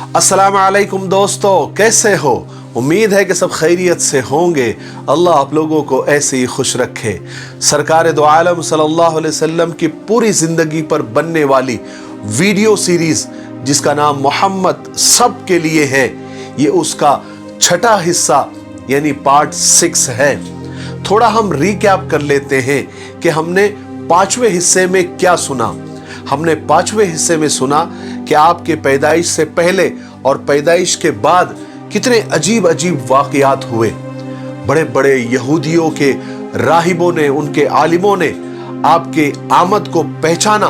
अस्सलाम वालेकुम दोस्तों, कैसे हो? उम्मीद है कि सब खैरियत से होंगे। अल्लाह आप लोगों को ऐसे ही खुश रखे। सरकार दो आलम सल्लल्लाहु अलैहि वसल्लम की पूरी जिंदगी पर बनने वाली वीडियो सीरीज जिसका नाम मोहम्मद सब के लिए है, ये उसका छठा हिस्सा यानी पार्ट 6 है। थोड़ा हम रिकैप कर लेते हैं कि हमने पांचवें हिस्से में क्या सुना। हमने पांचवें हिस्से में सुना कि आपके पैदाइश से पहले और पैदाइश के बाद कितने अजीब अजीब वाकयात हुए। बड़े बड़े यहूदियों के राहिबों ने, उनके आलिमों ने आपके आमद को पहचाना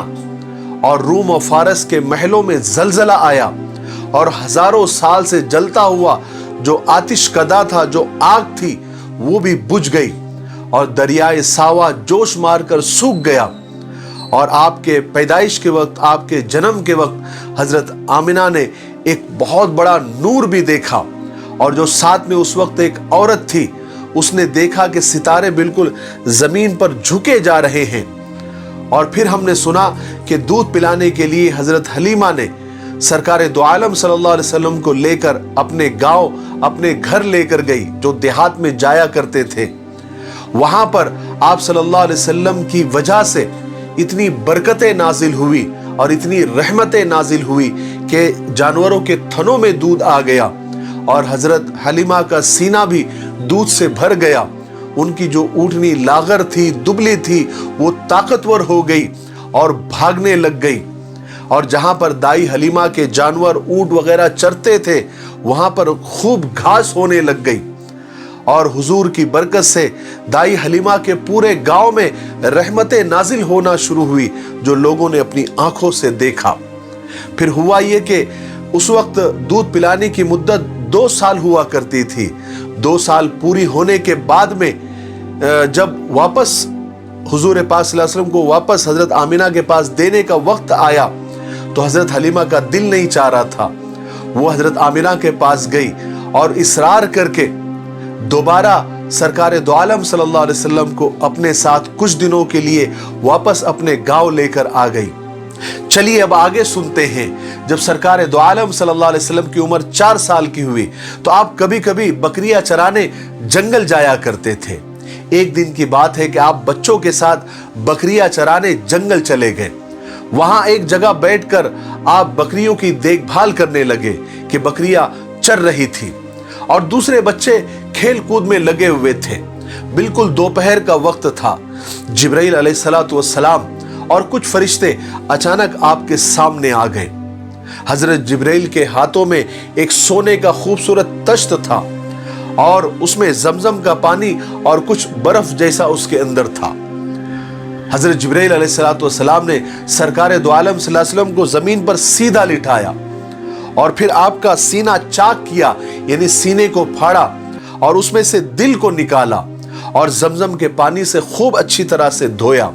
और रूम और फारस के महलों में जलजला आया और हजारों साल से जलता हुआ जो आतिशकदा था, जो आग थी, वो भी बुझ गई और दरियाए सावा जोश मारकर सूख गया। और आपके पैदाइश के वक्त, आपके जन्म के वक्त हजरत आमिना ने एक बहुत बड़ा नूर भी देखा और जो साथ में उस वक्त एक औरत थी, उसने देखा कि सितारे बिल्कुल जमीन पर झुके जा रहे हैं। और फिर हमने सुना कि दूध पिलाने के लिए हजरत हलीमा ने सरकार दो आलम सल्लल्लाहु अलैहि वसल्लम को लेकर अपने गांव, अपने घर लेकर गई जो देहात में जाया करते थे। वहां पर आप सल्लल्लाहु अलैहि वसल्लम की वजह से इतनी बरकतें नाजिल हुई और इतनी रहमतें नाजिल हुई कि जानवरों के थनों में दूध आ गया और हजरत हलीमा का सीना भी दूध से भर गया। उनकी जो ऊँटनी लागर थी, दुबली थी, वो ताकतवर हो गई और भागने लग गई। और जहां पर दाई हलीमा के जानवर, ऊँट वगैरह चरते थे, वहां पर खूब घास होने लग गई। और हुजूर की बरकत से दाई हलीमा के पूरे गांव में रहमतें नाजिल होना शुरू हुई, जो लोगों ने अपनी आंखों से देखा। फिर हुआ ये कि उस वक्त दूध पिलाने की मुद्दत 2 साल हुआ करती थी। 2 साल पूरी होने के बाद में जब वापस हुजूर पाक सल्लल्लाहु अलैहि वसल्लम को वापस हजरत आमिना के पास देने का वक्त आया, तो हजरत हलीमा का दिल नहीं चाह रहा था। वो हजरत आमिना के पास गई और इसरार करके दोबारा सरकार दो आलम सल्लल्लाहु अलैहि वसल्लम को अपने साथ कुछ दिनों के लिए वापस अपने गांव लेकर आ गई। चलिए अब आगे सुनते हैं। जब सरकार दो आलम सल्लल्लाहु अलैहि वसल्लम की उम्र 4 साल की हुई तो आप कभी कभी बकरियां चराने जंगल जाया करते थे। एक दिन की बात है कि आप बच्चों के साथ बकरियां चराने जंगल चले गए। वहां एक जगह बैठकर आप बकरियों की देखभाल करने लगे कि बकरियां चर रही थी और दूसरे बच्चे खेल कूद में लगे हुए थे। बिल्कुल दोपहर का वक्त था। जिब्राइल अलैहिस्सलातु वस्सलाम और कुछ फरिश्ते अचानक आपके सामने आ गए। हजरत जिब्राइल के हाथों में एक सोने का खूबसूरत तश्त था और उसमें जमजम का पानी और कुछ बर्फ जैसा उसके अंदर था। हजरत जिब्राइल अलैहिस्सलातु वस्सलाम ने सरकार दो आलम सल्लल्लाहु अलैहि वसल्लम को जमीन पर सीधा लिटाया और फिर आपका सीना चाक किया, यानी सीने को फाड़ा और उसमें से दिल को निकाला और जमजम के पानी से खूब अच्छी तरह से धोया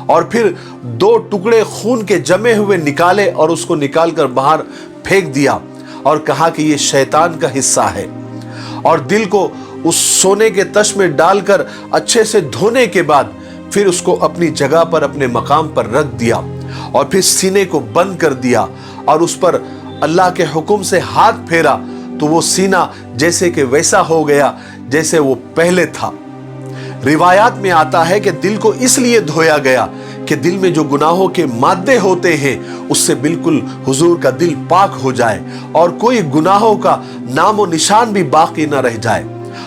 और फिर 2 टुकड़े खून के जमे हुए निकाले और उसको निकालकर बाहर फेंक दिया और कहा कि ये शैतान का हिस्सा है। और दिल को उस सोने के तश में डालकर अच्छे से धोने के बाद फिर उसको अपनी जगह पर, अपने मकाम पर रख दिया और फिर सीने को बंद कर दिया और उस पर अल्लाह के हुक्म से हाथ फेरा तो वो सीना जैसे कि वैसा हो गया जैसे वो पहले था। रिवायात में आता है कि दिल को इसलिए धोया गया कि दिल में जो गुनाहों के मादे होते हैं उससे बिल्कुल हुजूर का दिल पाक हो जाए और कोई गुनाहों का नामो निशान भी बाकी ना रह जाए।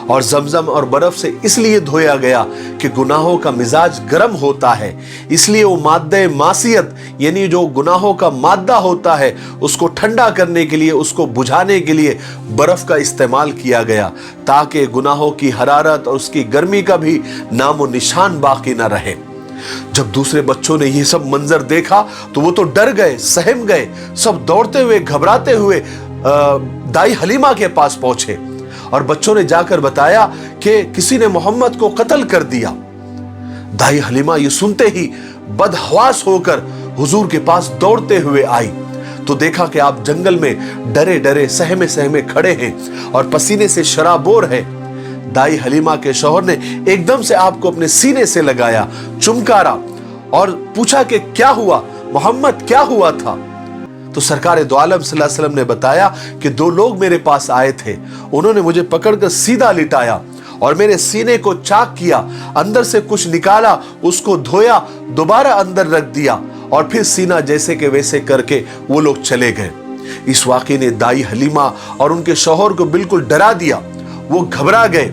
और जमजम और बर्फ से इसलिए धोया गया कि गुनाहों का मिजाज गर्म होता है, इसलिए वो माद्दे मासियत यानी जो गुनाहों का मादा होता है उसको ठंडा करने के लिए, उसको बुझाने के लिए बर्फ का इस्तेमाल किया गया ताकि गुनाहों की हरारत और उसकी गर्मी का भी नामो निशान बाकी ना रहे। जब दूसरे बच्चों ने ये सब मंजर देखा तो वो तो डर गए, सहम गए। सब दौड़ते हुए, घबराते हुए दाई हलीमा के पास पहुंचे और बच्चों ने जाकर बताया कि किसी ने मोहम्मद को कत्ल कर दिया। दाई हलीमा ये सुनते ही बदहवास होकर हुजूर के पास दौड़ते हुए आई तो देखा कि आप जंगल में डरे डरे, सहमे सहमे खड़े हैं और पसीने से शराबोर है। दाई हलीमा के शौहर ने एकदम से आपको अपने सीने से लगाया, चुमकारा और पूछा कि क्या हुआ मोहम्मद, क्या हुआ था? तो सरकार दो आलम सल्लल्लाहु अलैहि वसल्लम ने बताया कि 2 लोग मेरे पास आए थे, उन्होंने मुझे पकड़कर सीधा लिटाया और मेरे सीने को चाक किया, अंदर से कुछ निकाला, उसको धोया, दोबारा अंदर रख दिया और फिर सीना जैसे के वैसे करके वो लोग चले गए। इस वाक़े ने दाई हलीमा और उनके शौहर को बिल्कुल डरा दिया। वो घबरा गए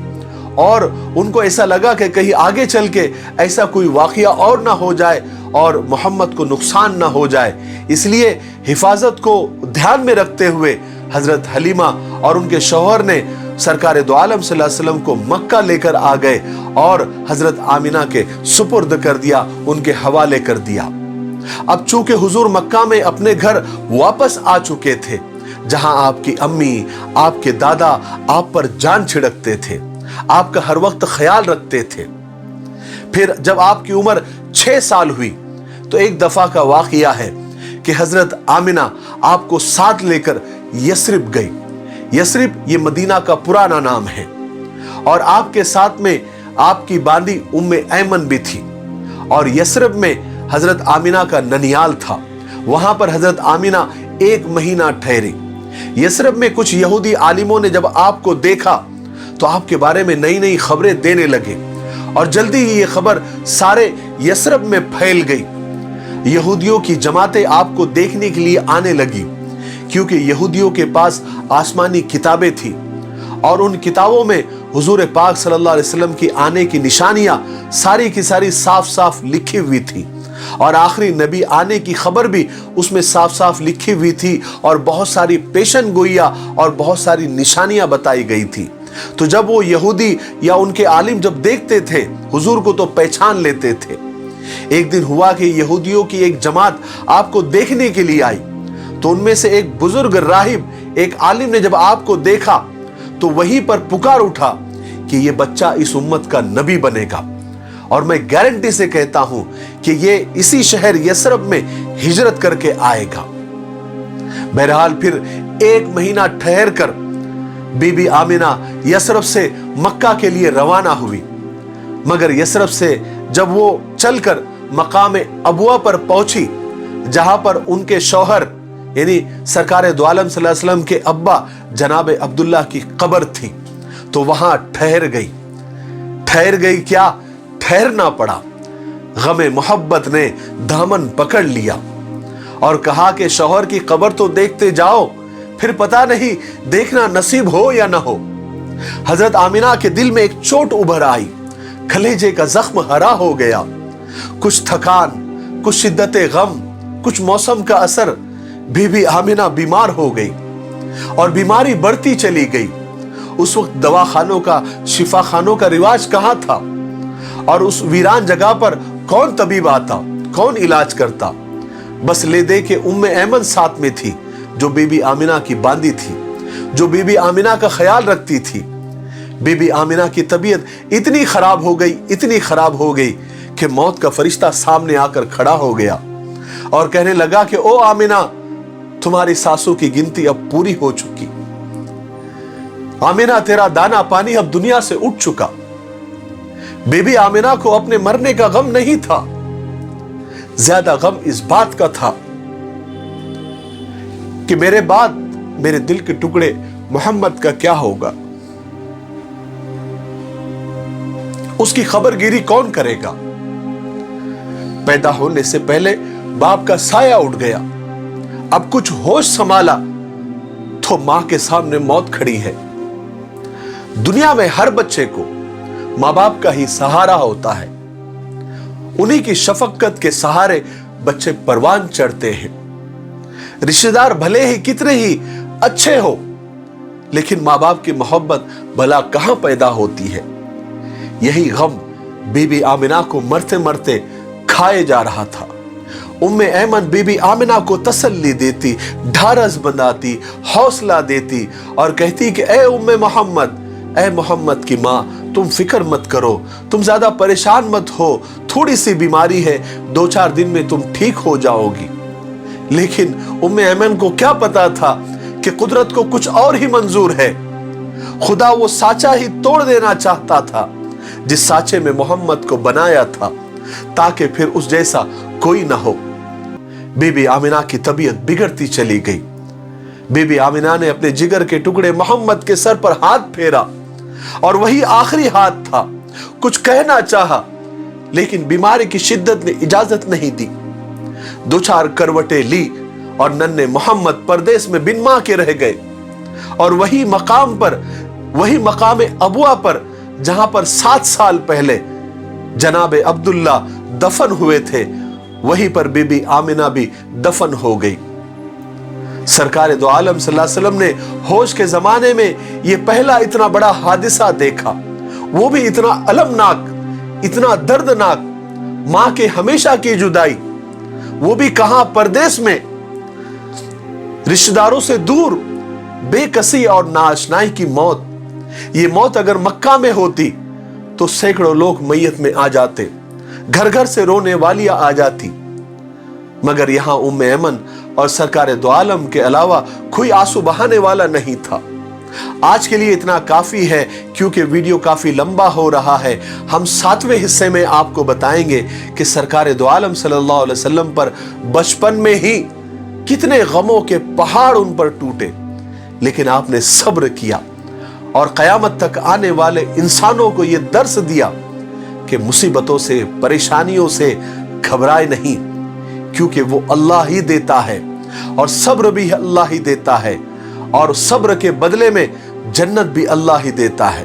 और उनको ऐसा लगा कि कहीं आगे चल के ऐसा कोई वाक़या और ना हो जाए और मोहम्मद को नुकसान ना हो जाए। इसलिए हिफाजत को ध्यान में रखते हुए हजरत हलीमा और उनके शौहर ने सरकार दो आलम सल्लल्लाहु अलैहि वसल्लम को मक्का लेकर आ गए और हजरत आमिना के सुपुर्द कर दिया, उनके हवाले कर दिया। अब चूंकि हुजूर मक्का में अपने घर वापस आ चुके थे, जहां आपकी अम्मी, आपके दादा आप पर जान छिड़कते थे, आपका हर वक्त ख्याल रखते थे। फिर जब आपकी उम्र 6 साल हुई तो एक दफा का वाकया है कि हजरत आमिना आपको साथ लेकर यस्रिब गई। यस्रिब ये मदीना का पुराना नाम है और आपके साथ में आपकी बांदी उम्मे ऐमन भी थी और यस्रिब में हजरत आमिना का ननियाल था। वहां पर हजरत आमिना 1 महीना ठहरी। यस्रिब में कुछ यहूदी आलिमों ने जब आपको देखा तो आपके बारे में नई नई खबरें देने लगे और जल्दी ही ये खबर सारे यस्रिब में फैल गई। यहूदियों की जमातें आपको देखने के लिए आने लगी क्योंकि यहूदियों के पास आसमानी किताबें थी और उन किताबों में हुजूर पाक सल्लल्लाहु अलैहि वसल्लम की आने की निशानियां सारी की सारी साफ साफ लिखी हुई थी और आखिरी नबी आने की खबर भी उसमें साफ साफ लिखी हुई थी और बहुत सारी पेशन गोइयां और बहुत सारी निशानियां बताई गई थी। तो जब वो यहूदी या उनके आलिम जब देखते थे हुजूर को तो पहचान लेते थे। एक दिन हुआ कि यहूदियों की एक जमात आपको देखने के लिए आई तो उनमें से एक बुजुर्ग राहिब, एक आलिम ने जब आपको देखा तो वहीं पर पुकार उठा कि ये बच्चा इस उम्मत का नबी बनेगा और मैं गारंटी से कहता हूं कि ये इसी शहर यस्रब में हिजरत करके आएगा। बहरहाल फिर 1 महीना ठहर कर बीबी आमिना यस्रब से मक्का के लिए रवाना हुई, मगर यस्रब से जब वो चलकर मकाम अबुआ पर पहुंची जहां पर उनके शौहर यानी सरकार दो आलम सल्लल्लाहु अलैहि वसल्लम के अब्बा जनाब अब्दुल्लाह की कब्र थी, तो वहां ठहर गई। क्या ठहरना पड़ा। गमे मोहब्बत ने दामन पकड़ लिया और कहा कि शौहर की कब्र तो देखते जाओ, फिर पता नहीं देखना नसीब हो या ना हो। हजरत आमिना के दिल में एक चोट उभर आई, कलेजे का जख्म हरा हो गया। कुछ थकान, कुछ शिद्दत गम, कुछ मौसम का असर। बीबी आमिना बीमार हो गई और बीमारी बढ़ती चली गई। उस वक्त दवाखानों का, शिफा खानों का रिवाज कहां था और उस वीरान जगह पर कौन तबीब आता, कौन इलाज करता। बस ले दे के उम्मे ऐमन साथ में थी जो बीबी आमिना की बांदी थी, जो बीबी आमिना का ख्याल रखती थी। बीबी आमिना की तबीयत इतनी खराब हो गई कि मौत का फरिश्ता सामने आकर खड़ा हो गया और कहने लगा कि ओ आमिना, तुम्हारी सांसों की गिनती अब पूरी हो चुकी। आमिना, तेरा दाना पानी अब दुनिया से उठ चुका। बीबी आमिना को अपने मरने का गम नहीं था, ज्यादा गम इस बात का था कि मेरे बाद मेरे दिल के टुकड़े मोहम्मद का क्या होगा, उसकी खबरगिरी कौन करेगा। पैदा होने से पहले बाप का साया उठ गया, अब कुछ होश संभाला तो मां के सामने मौत खड़ी है। दुनिया में हर बच्चे को मां बाप का ही सहारा होता है, उन्हीं की शफकत के सहारे बच्चे परवान चढ़ते हैं। रिश्तेदार भले ही कितने ही अच्छे हो, लेकिन मां बाप की मोहब्बत भला कहां पैदा होती है। यही गम बीबी आमिना को मरते मरते खाए जा रहा था। उम्मे ऐमन बीबी आमिना को तसल्ली देती, ढारस बंधाती, हौसला देती और कहती कि ए उम्मे मोहम्मद, ए मोहम्मद की मां, तुम फिक्र मत करो, तुम ज्यादा परेशान मत हो, थोड़ी सी बीमारी है, 2-4 दिन में तुम ठीक हो जाओगी। लेकिन उम्मे ऐमन को क्या पता था कि कुदरत को कुछ और ही मंजूर है। खुदा वो साचा ही तोड़ देना चाहता था जिस साचे में मोहम्मद को बनाया था, ताकि फिर उस जैसा कोई ना हो। बीबी आमिना की तबीयत बिगड़ती चली गई। बीबी आमिना ने अपने जिगर के टुकड़े मोहम्मद के सर पर हाथ फेरा और वही आखिरी हाथ था। कुछ कहना चाहा, लेकिन बीमारी की शिद्दत ने इजाजत नहीं दी। दो चार करवटें ली और नन्हे मोहम्मद परदेश में बिन मां के रह गए। और वही मकाम अबुआ पर जहां पर 7 साल पहले जनाबे अब्दुल्ला दफन हुए थे, वहीं पर बीबी आमिना भी दफन हो गई। सरकार दो आलम सल्लल्लाहु अलैहि वसल्लम ने होश के जमाने में यह पहला इतना बड़ा हादिसा देखा, वो भी इतना अलमनाक, इतना दर्दनाक। मां के हमेशा की जुदाई, वो भी कहां, परदेश में, रिश्तेदारों से दूर, बेकसी और नाआशनाई की मौत। ये मौत अगर मक्का में होती तो सैकड़ों लोग मैयत में आ जाते, घर घर से रोने वालियां आ जाती। मगर यहां उम्मे ऐमन और सरकार दो आलम के अलावा कोई आंसू बहाने वाला नहीं था। आज के लिए इतना काफी है, क्योंकि वीडियो काफी लंबा हो रहा है। हम 7वें हिस्से में आपको बताएंगे कि सरकार दो आलम सल्लल्लाहु अलैहि वसल्लम पर बचपन में ही कितने गमों के पहाड़ उन पर टूटे, लेकिन आपने सब्र किया और कयामत तक आने वाले इंसानों को यह दर्स दिया कि मुसीबतों से, परेशानियों से घबराए नहीं, क्योंकि वो अल्लाह ही देता है और सब्र भी अल्लाह ही देता है, और सब्र के बदले में जन्नत भी अल्लाह ही देता है,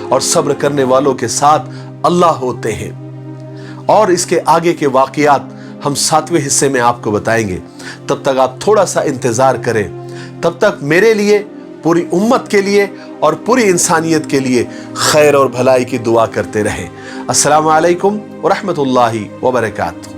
और सब्र करने वालों के साथ अल्लाह होते हैं। और इसके आगे के वाकयात हम 7वें हिस्से में आपको बताएंगे। तब तक आप थोड़ा सा इंतजार करें। तब तक मेरे लिए, पूरी उम्मत के लिए और पूरी इंसानियत के लिए खैर और भलाई की दुआ करते रहें। अस्सलामु अलैकुम व रहमतुल्लाहि व बरकातहू।